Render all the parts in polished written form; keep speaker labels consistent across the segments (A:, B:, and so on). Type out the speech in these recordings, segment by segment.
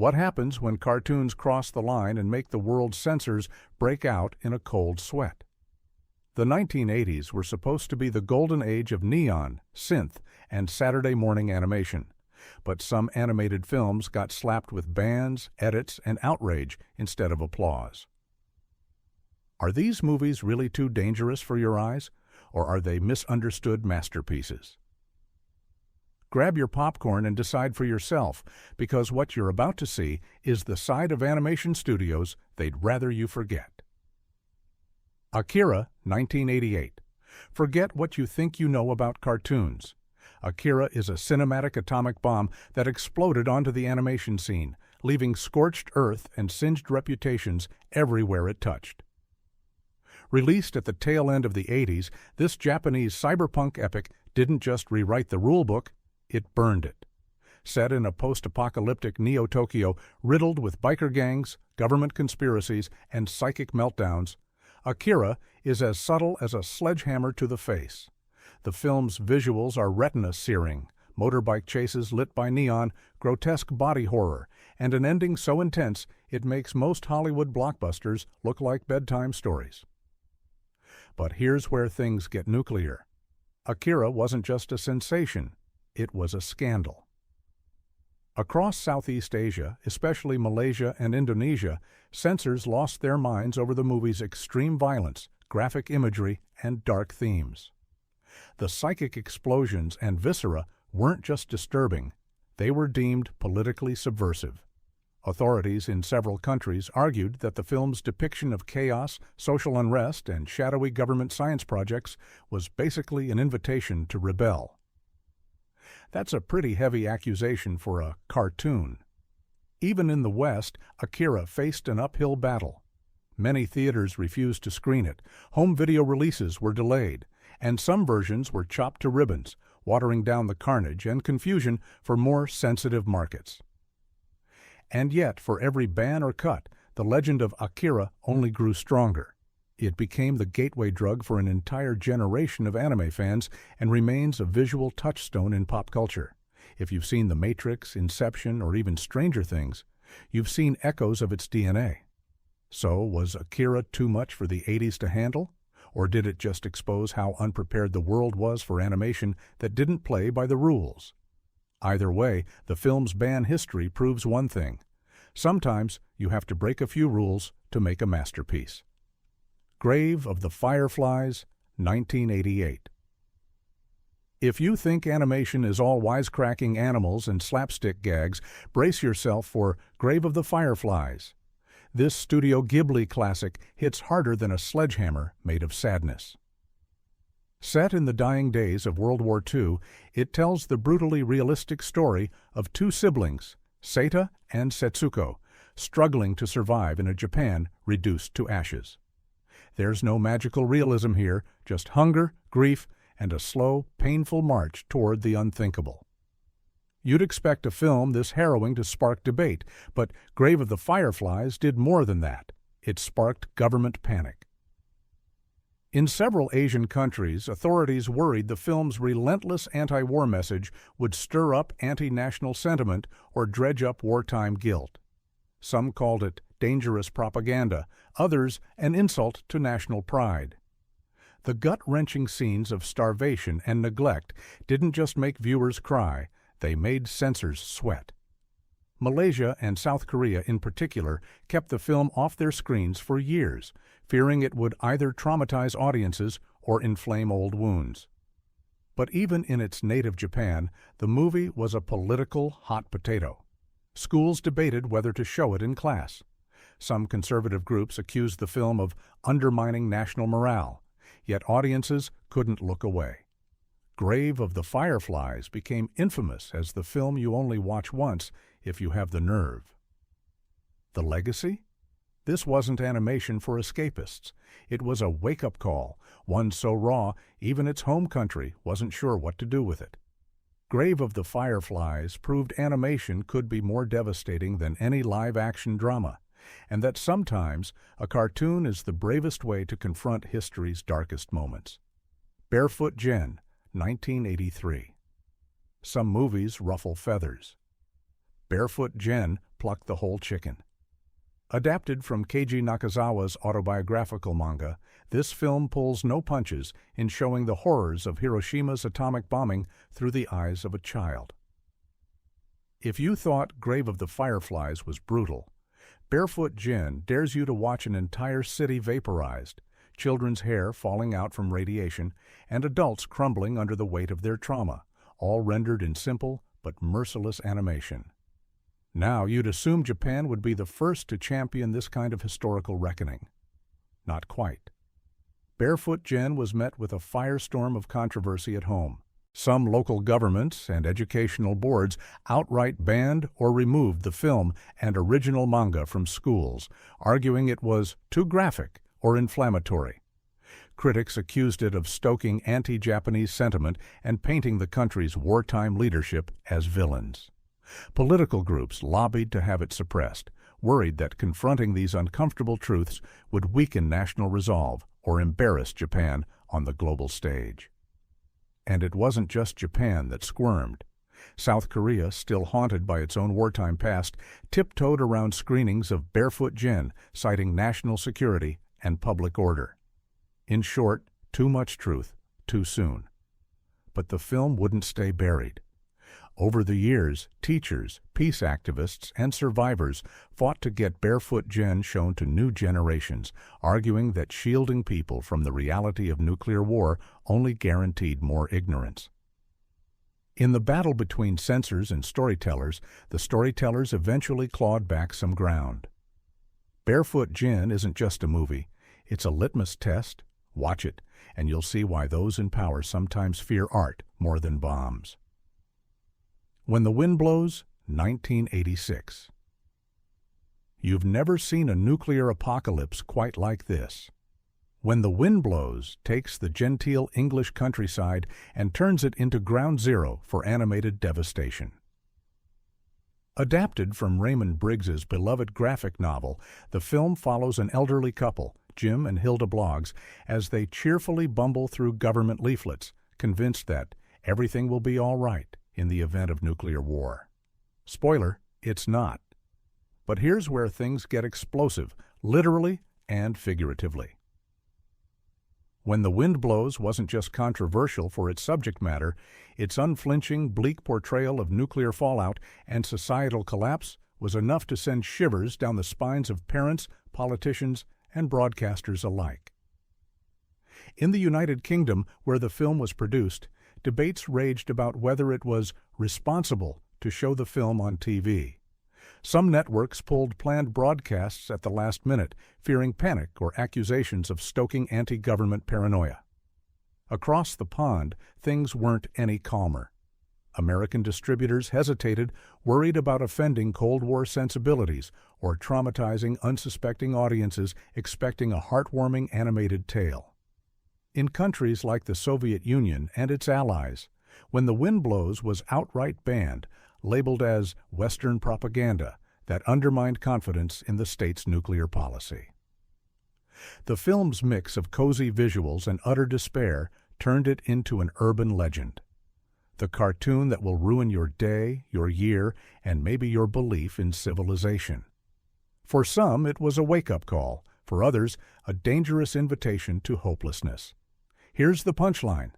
A: What happens when cartoons cross the line and make the world's censors break out in a cold sweat? The 1980s were supposed to be the golden age of neon, synth, and Saturday morning animation, but some animated films got slapped with bans, edits, and outrage instead of applause. Are these movies really too dangerous for your eyes, or are they misunderstood masterpieces? Grab your popcorn and decide for yourself, because what you're about to see is the side of animation studios they'd rather you forget. Akira, 1988. Forget what you think you know about cartoons. Akira is a cinematic atomic bomb that exploded onto the animation scene, leaving scorched earth and singed reputations everywhere it touched. Released at the tail end of the 80s, this Japanese cyberpunk epic didn't just rewrite the rulebook, it burned it. Set in a post-apocalyptic Neo-Tokyo riddled with biker gangs, government conspiracies, and psychic meltdowns, Akira is as subtle as a sledgehammer to the face. The film's visuals are retina-searing, motorbike chases lit by neon, grotesque body horror, and an ending so intense it makes most Hollywood blockbusters look like bedtime stories. But here's where things get nuclear. Akira wasn't just a sensation, it was a scandal. Across Southeast Asia, especially Malaysia and Indonesia, censors lost their minds over the movie's extreme violence, graphic imagery, and dark themes. The psychic explosions and viscera weren't just disturbing, they were deemed politically subversive. Authorities in several countries argued that the film's depiction of chaos, social unrest, and shadowy government science projects was basically an invitation to rebel. That's a pretty heavy accusation for a cartoon. Even in the West, Akira faced an uphill battle. Many theaters refused to screen it, home video releases were delayed, and some versions were chopped to ribbons, watering down the carnage and confusion for more sensitive markets. And yet, for every ban or cut, the legend of Akira only grew stronger. It became the gateway drug for an entire generation of anime fans and remains a visual touchstone in pop culture. If you've seen The Matrix, Inception, or even Stranger Things, you've seen echoes of its DNA. So, was Akira too much for the 80s to handle? Or did it just expose how unprepared the world was for animation that didn't play by the rules? Either way, the film's ban history proves one thing. Sometimes you have to break a few rules to make a masterpiece. Grave of the Fireflies, 1988. If you think animation is all wisecracking animals and slapstick gags, brace yourself for Grave of the Fireflies. This Studio Ghibli classic hits harder than a sledgehammer made of sadness. Set in the dying days of World War II, it tells the brutally realistic story of two siblings, Seita and Setsuko, struggling to survive in a Japan reduced to ashes. There's no magical realism here, just hunger, grief, and a slow, painful march toward the unthinkable. You'd expect a film this harrowing to spark debate, but Grave of the Fireflies did more than that. It sparked government panic. In several Asian countries, authorities worried the film's relentless anti-war message would stir up anti-national sentiment or dredge up wartime guilt. Some called it dangerous propaganda, others an insult to national pride. The gut-wrenching scenes of starvation and neglect didn't just make viewers cry, they made censors sweat. Malaysia and South Korea in particular kept the film off their screens for years, fearing it would either traumatize audiences or inflame old wounds. But even in its native Japan, the movie was a political hot potato. Schools debated whether to show it in class. Some conservative groups accused the film of undermining national morale, yet audiences couldn't look away. Grave of the Fireflies became infamous as the film you only watch once if you have the nerve. The legacy? This wasn't animation for escapists. It was a wake-up call, one so raw even its home country wasn't sure what to do with it. Grave of the Fireflies proved animation could be more devastating than any live-action drama, and that sometimes a cartoon is the bravest way to confront history's darkest moments. Barefoot Jen, 1983. Some movies ruffle feathers. Barefoot Jen plucked the whole chicken. Adapted from Keiji Nakazawa's autobiographical manga, this film pulls no punches in showing the horrors of Hiroshima's atomic bombing through the eyes of a child. If you thought Grave of the Fireflies was brutal, Barefoot Jen dares you to watch an entire city vaporized, children's hair falling out from radiation, and adults crumbling under the weight of their trauma, all rendered in simple but merciless animation. Now, you'd assume Japan would be the first to champion this kind of historical reckoning. Not quite. Barefoot Jen was met with a firestorm of controversy at home. Some local governments and educational boards outright banned or removed the film and original manga from schools, arguing it was too graphic or inflammatory. Critics accused it of stoking anti-Japanese sentiment and painting the country's wartime leadership as villains. Political groups lobbied to have it suppressed, worried that confronting these uncomfortable truths would weaken national resolve or embarrass Japan on the global stage. And it wasn't just Japan that squirmed. South Korea, still haunted by its own wartime past, tiptoed around screenings of Barefoot Jen, citing national security and public order. In short, too much truth, too soon. But the film wouldn't stay buried. Over the years, teachers, peace activists, and survivors fought to get Barefoot Jen shown to new generations, arguing that shielding people from the reality of nuclear war only guaranteed more ignorance. In the battle between censors and storytellers, the storytellers eventually clawed back some ground. Barefoot Jen isn't just a movie, it's a litmus test. Watch it, and you'll see why those in power sometimes fear art more than bombs. When the Wind Blows, 1986. You've never seen a nuclear apocalypse quite like this. When the Wind Blows takes the genteel English countryside and turns it into ground zero for animated devastation. Adapted from Raymond Briggs's beloved graphic novel, the film follows an elderly couple, Jim and Hilda Bloggs, as they cheerfully bumble through government leaflets, convinced that everything will be all right in the event of nuclear war. Spoiler, it's not. But here's where things get explosive, literally and figuratively. When the Wind Blows wasn't just controversial for its subject matter, its unflinching, bleak portrayal of nuclear fallout and societal collapse was enough to send shivers down the spines of parents, politicians, and broadcasters alike. In the United Kingdom, where the film was produced, debates raged about whether it was responsible to show the film on TV. Some networks pulled planned broadcasts at the last minute, fearing panic or accusations of stoking anti-government paranoia. Across the pond, things weren't any calmer. American distributors hesitated, worried about offending Cold War sensibilities or traumatizing unsuspecting audiences expecting a heartwarming animated tale. In countries like the Soviet Union and its allies, when the Wind Blows was outright banned, labeled as Western propaganda that undermined confidence in the state's nuclear policy. The film's mix of cozy visuals and utter despair turned it into an urban legend. The cartoon that will ruin your day, your year, and maybe your belief in civilization. For some, it was a wake-up call. For others, a dangerous invitation to hopelessness. Here's the punchline.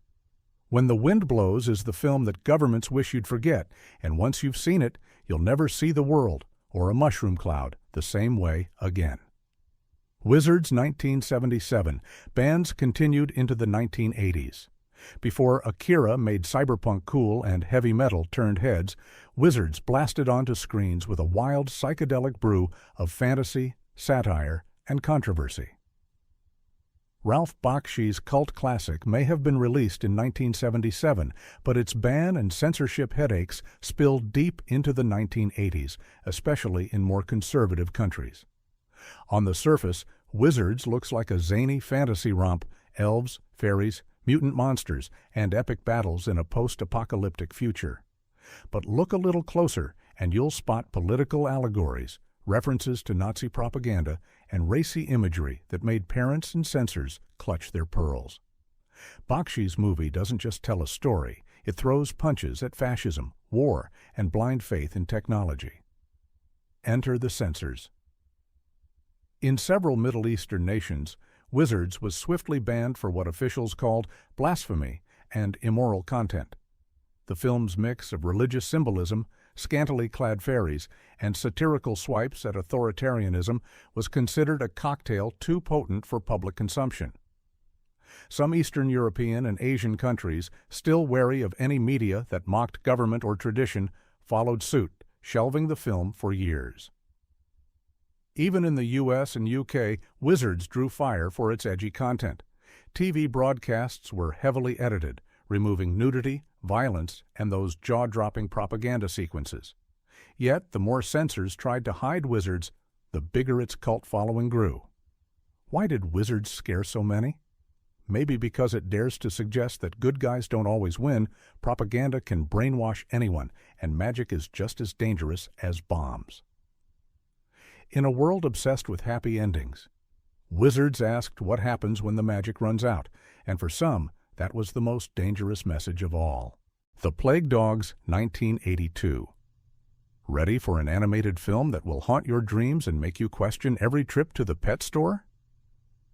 A: When the Wind Blows is the film that governments wish you'd forget, and once you've seen it, you'll never see the world, or a mushroom cloud, the same way again. Wizards 1977, bands continued into the 1980s. Before Akira made cyberpunk cool and heavy metal turned heads, Wizards blasted onto screens with a wild psychedelic brew of fantasy, satire, and controversy. Ralph Bakshi's cult classic may have been released in 1977, but its ban and censorship headaches spilled deep into the 1980s, especially in more conservative countries. On the surface, Wizards looks like a zany fantasy romp, elves, fairies, mutant monsters, and epic battles in a post-apocalyptic future. But look a little closer, and you'll spot political allegories, references to Nazi propaganda, and racy imagery that made parents and censors clutch their pearls. Bakshi's movie doesn't just tell a story, it throws punches at fascism, war, and blind faith in technology. Enter the censors. In several Middle Eastern nations, Wizards was swiftly banned for what officials called blasphemy and immoral content. The film's mix of religious symbolism, scantily clad fairies, and satirical swipes at authoritarianism was considered a cocktail too potent for public consumption. Some Eastern European and Asian countries, still wary of any media that mocked government or tradition, followed suit, shelving the film for years. Even in the US and UK, Wizards drew fire for its edgy content. TV broadcasts were heavily edited, removing nudity, violence, and those jaw-dropping propaganda sequences. Yet, the more censors tried to hide Wizards, the bigger its cult following grew. Why did Wizards scare so many? Maybe because it dares to suggest that good guys don't always win, propaganda can brainwash anyone, and magic is just as dangerous as bombs. In a world obsessed with happy endings, Wizards asked what happens when the magic runs out, and for some, that was the most dangerous message of all. The Plague Dogs, 1982. Ready for an animated film that will haunt your dreams and make you question every trip to the pet store?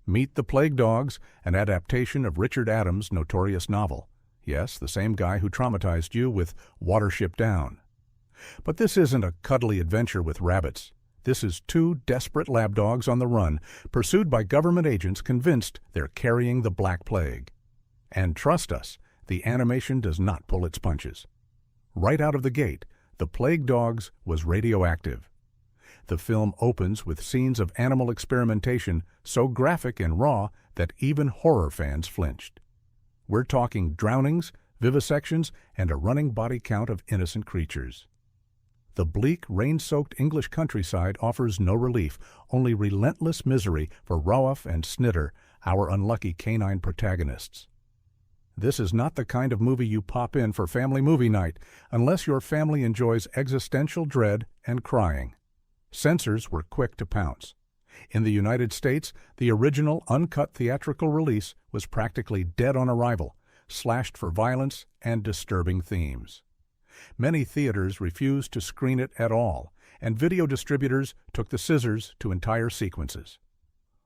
A: Meet The Plague Dogs, an adaptation of Richard Adams' notorious novel. Yes, the same guy who traumatized you with Watership Down. But this isn't a cuddly adventure with rabbits. This is two desperate lapdogs on the run, pursued by government agents convinced they're carrying the Black Plague. And trust us, the animation does not pull its punches. Right out of the gate, The Plague Dogs was radioactive. The film opens with scenes of animal experimentation so graphic and raw that even horror fans flinched. We're talking drownings, vivisections, and a running body count of innocent creatures. The bleak, rain-soaked English countryside offers no relief, only relentless misery for Rawaf and Snitter, our unlucky canine protagonists. This is not the kind of movie you pop in for family movie night, unless your family enjoys existential dread and crying. Censors were quick to pounce. In the United States, the original uncut theatrical release was practically dead on arrival, slashed for violence and disturbing themes. Many theaters refused to screen it at all, and video distributors took the scissors to entire sequences.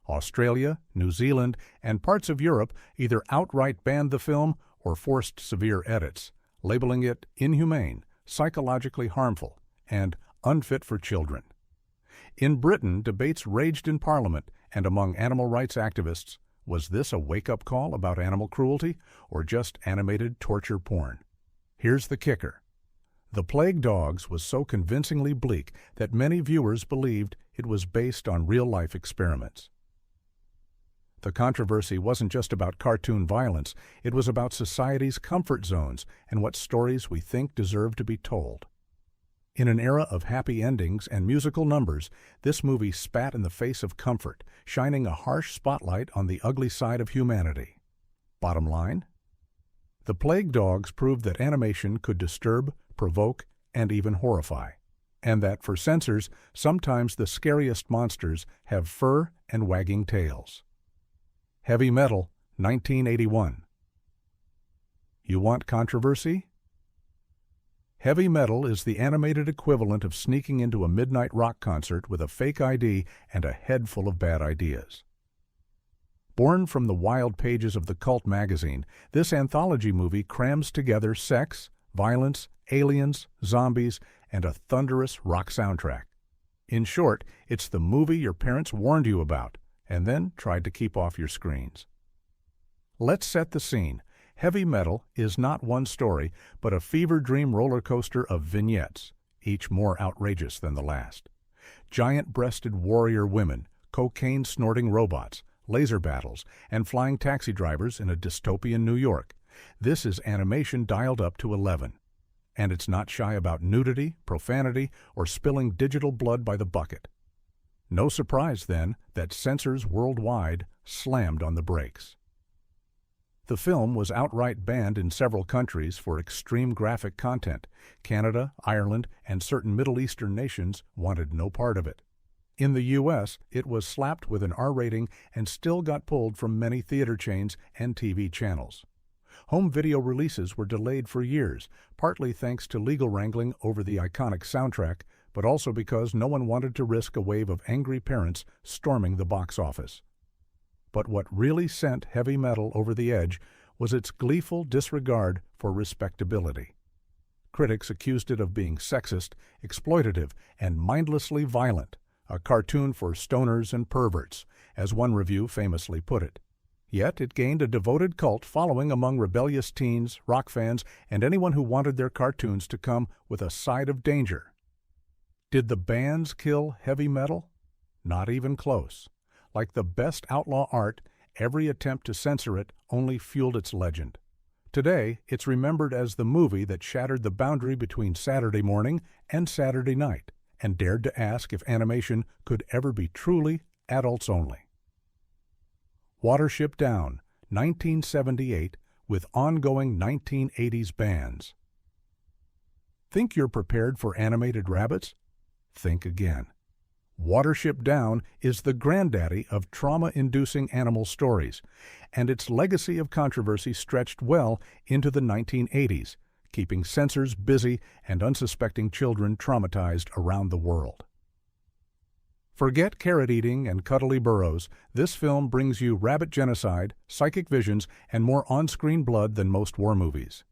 A: Australia, New Zealand, and parts of Europe either outright banned the film or forced severe edits, labeling it inhumane, psychologically harmful, and unfit for children. In Britain, debates raged in Parliament and among animal rights activists. Was this a wake-up call about animal cruelty or just animated torture porn? Here's the kicker. The Plague Dogs was so convincingly bleak that many viewers believed it was based on real-life experiments. The controversy wasn't just about cartoon violence, it was about society's comfort zones and what stories we think deserve to be told. In an era of happy endings and musical numbers, this movie spat in the face of comfort, shining a harsh spotlight on the ugly side of humanity. Bottom line? The Plague Dogs proved that animation could disturb, provoke, and even horrify, and that for censors, sometimes the scariest monsters have fur and wagging tails. Heavy Metal, 1981. You want controversy? Heavy Metal is the animated equivalent of sneaking into a midnight rock concert with a fake ID and a head full of bad ideas. Born from the wild pages of the cult magazine, this anthology movie crams together sex, violence, aliens, zombies, and a thunderous rock soundtrack. In short, it's the movie your parents warned you about, and then tried to keep off your screens. Let's set the scene. Heavy Metal is not one story, but a fever dream roller coaster of vignettes, each more outrageous than the last. Giant-breasted warrior women, cocaine-snorting robots, laser battles, and flying taxi drivers in a dystopian New York. This is animation dialed up to 11. And it's not shy about nudity, profanity, or spilling digital blood by the bucket. No surprise, then, that censors worldwide slammed on the brakes. The film was outright banned in several countries for extreme graphic content. Canada, Ireland, and certain Middle Eastern nations wanted no part of it. In the U.S., it was slapped with an R rating and still got pulled from many theater chains and TV channels. Home video releases were delayed for years, partly thanks to legal wrangling over the iconic soundtrack, but also because no one wanted to risk a wave of angry parents storming the box office. But what really sent heavy metal over the edge was its gleeful disregard for respectability. Critics accused it of being sexist, exploitative, and mindlessly violent, a cartoon for stoners and perverts, as one review famously put it. Yet it gained a devoted cult following among rebellious teens, rock fans, and anyone who wanted their cartoons to come with a side of danger. Did the bands kill heavy metal? Not even close. Like the best outlaw art, every attempt to censor it only fueled its legend. Today, it's remembered as the movie that shattered the boundary between Saturday morning and Saturday night, and dared to ask if animation could ever be truly adults only. Watership Down, 1978, with ongoing 1980s bands. Think you're prepared for animated rabbits? Think again. Watership Down is the granddaddy of trauma-inducing animal stories, and its legacy of controversy stretched well into the 1980s, keeping censors busy and unsuspecting children traumatized around the world. Forget carrot-eating and cuddly burrows, this film brings you rabbit genocide, psychic visions, and more on-screen blood than most war movies.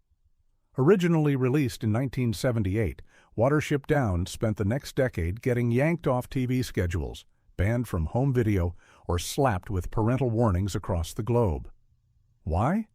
A: Originally released in 1978, Watership Down spent the next decade getting yanked off TV schedules, banned from home video, or slapped with parental warnings across the globe. Why?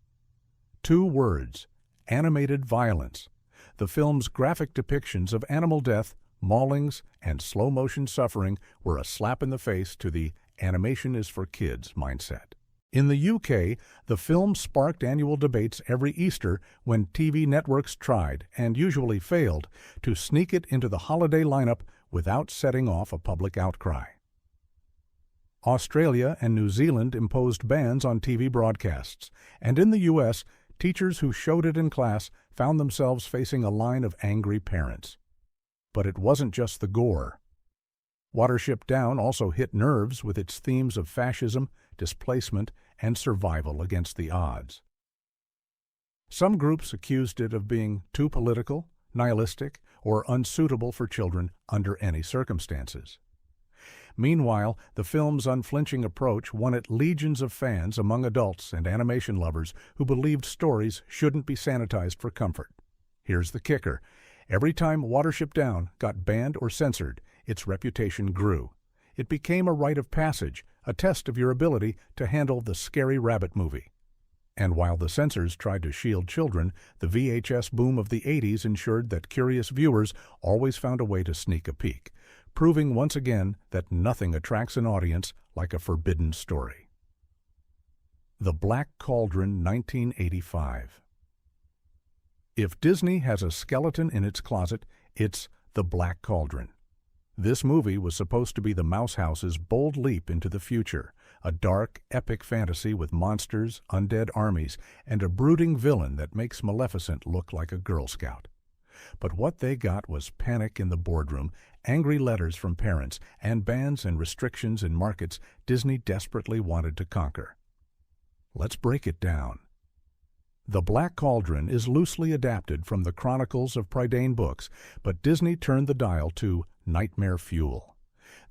A: 2 words: animated violence. The film's graphic depictions of animal death, maulings, and slow-motion suffering were a slap in the face to the animation is for kids mindset. In the UK, the film sparked annual debates every Easter when TV networks tried, and usually failed, to sneak it into the holiday lineup without setting off a public outcry. Australia and New Zealand imposed bans on TV broadcasts, and in the US, teachers who showed it in class found themselves facing a line of angry parents. But it wasn't just the gore. Watership Down also hit nerves with its themes of fascism, displacement, and survival against the odds. Some groups accused it of being too political, nihilistic, or unsuitable for children under any circumstances. Meanwhile, the film's unflinching approach won it legions of fans among adults and animation lovers who believed stories shouldn't be sanitized for comfort. Here's the kicker. Every time Watership Down got banned or censored, its reputation grew. It became a rite of passage, a test of your ability to handle the scary rabbit movie. And while the censors tried to shield children, the VHS boom of the 80s ensured that curious viewers always found a way to sneak a peek, proving once again that nothing attracts an audience like a forbidden story. The Black Cauldron, 1985. If Disney has a skeleton in its closet, it's The Black Cauldron. This movie was supposed to be the Mouse House's bold leap into the future, a dark, epic fantasy with monsters, undead armies, and a brooding villain that makes Maleficent look like a Girl Scout. But what they got was panic in the boardroom, angry letters from parents, and bans and restrictions in markets Disney desperately wanted to conquer. Let's break it down. The Black Cauldron is loosely adapted from the Chronicles of Prydain books, but Disney turned the dial to nightmare fuel.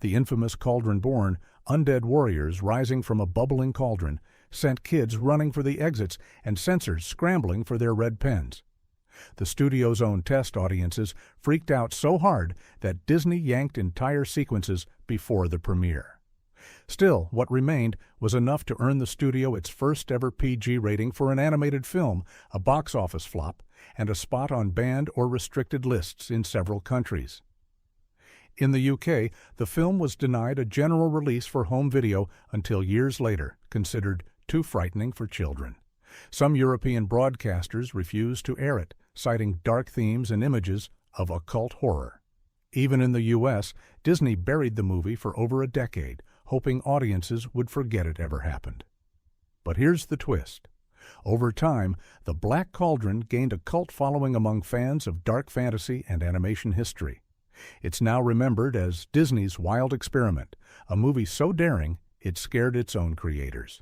A: The infamous Cauldron-born, undead warriors rising from a bubbling cauldron sent kids running for the exits and censors scrambling for their red pens. The studio's own test audiences freaked out so hard that Disney yanked entire sequences before the premiere. Still, what remained was enough to earn the studio its first-ever PG rating for an animated film, a box office flop, and a spot on banned or restricted lists in several countries. In the UK, the film was denied a general release for home video until years later, considered too frightening for children. Some European broadcasters refused to air it, citing dark themes and images of occult horror. Even in the US, Disney buried the movie for over a decade, hoping audiences would forget it ever happened. But here's the twist. Over time, The Black Cauldron gained a cult following among fans of dark fantasy and animation history. It's now remembered as Disney's wild experiment, a movie so daring it scared its own creators.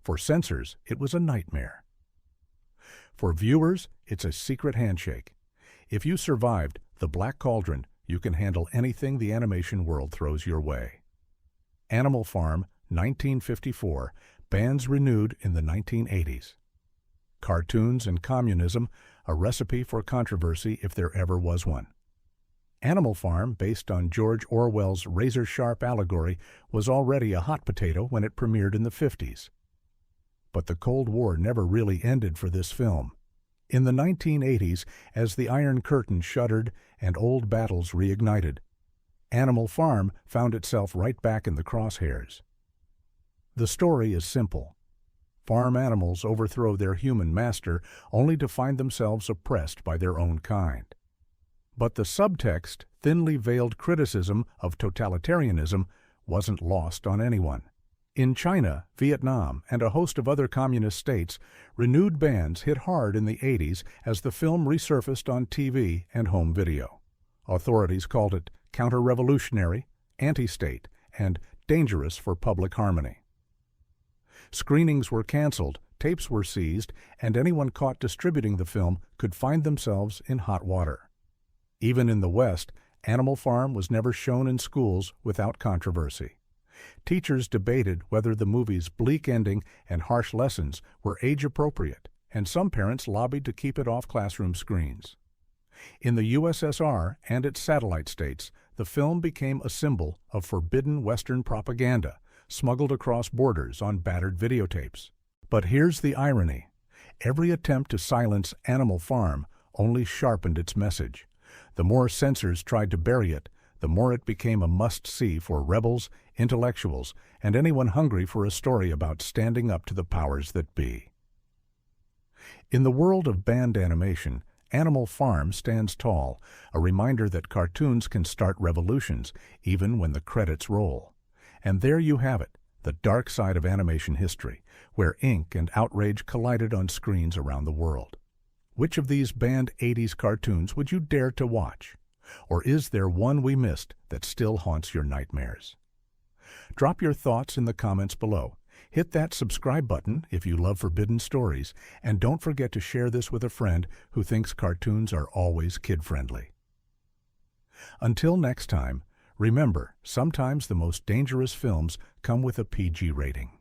A: For censors, it was a nightmare. For viewers, it's a secret handshake. If you survived The Black Cauldron, you can handle anything the animation world throws your way. Animal Farm, 1954, bans renewed in the 1980s. Cartoons and Communism, a recipe for controversy if there ever was one. Animal Farm, based on George Orwell's razor-sharp allegory, was already a hot potato when it premiered in the 50s. But the Cold War never really ended for this film. In the 1980s, as the Iron Curtain shuddered and old battles reignited, Animal Farm found itself right back in the crosshairs. The story is simple. Farm animals overthrow their human master only to find themselves oppressed by their own kind. But the subtext, thinly veiled criticism of totalitarianism wasn't lost on anyone. In China, Vietnam, and a host of other communist states, renewed bans hit hard in the 80s as the film resurfaced on TV and home video. Authorities called it counter-revolutionary, anti-state, and dangerous for public harmony. Screenings were canceled, tapes were seized, and anyone caught distributing the film could find themselves in hot water. Even in the West, Animal Farm was never shown in schools without controversy. Teachers debated whether the movie's bleak ending and harsh lessons were age-appropriate, and some parents lobbied to keep it off classroom screens. In the USSR and its satellite states, the film became a symbol of forbidden Western propaganda, smuggled across borders on battered videotapes. But here's the irony. Every attempt to silence Animal Farm only sharpened its message. The more censors tried to bury it, the more it became a must-see for rebels, intellectuals, and anyone hungry for a story about standing up to the powers that be. In the world of banned animation, Animal Farm stands tall, a reminder that cartoons can start revolutions, even when the credits roll. And there you have it, the dark side of animation history, where ink and outrage collided on screens around the world. Which of these banned 80s cartoons would you dare to watch? Or is there one we missed that still haunts your nightmares? Drop your thoughts in the comments below. Hit that subscribe button if you love forbidden stories, and don't forget to share this with a friend who thinks cartoons are always kid-friendly. Until next time, remember, sometimes the most dangerous films come with a PG rating.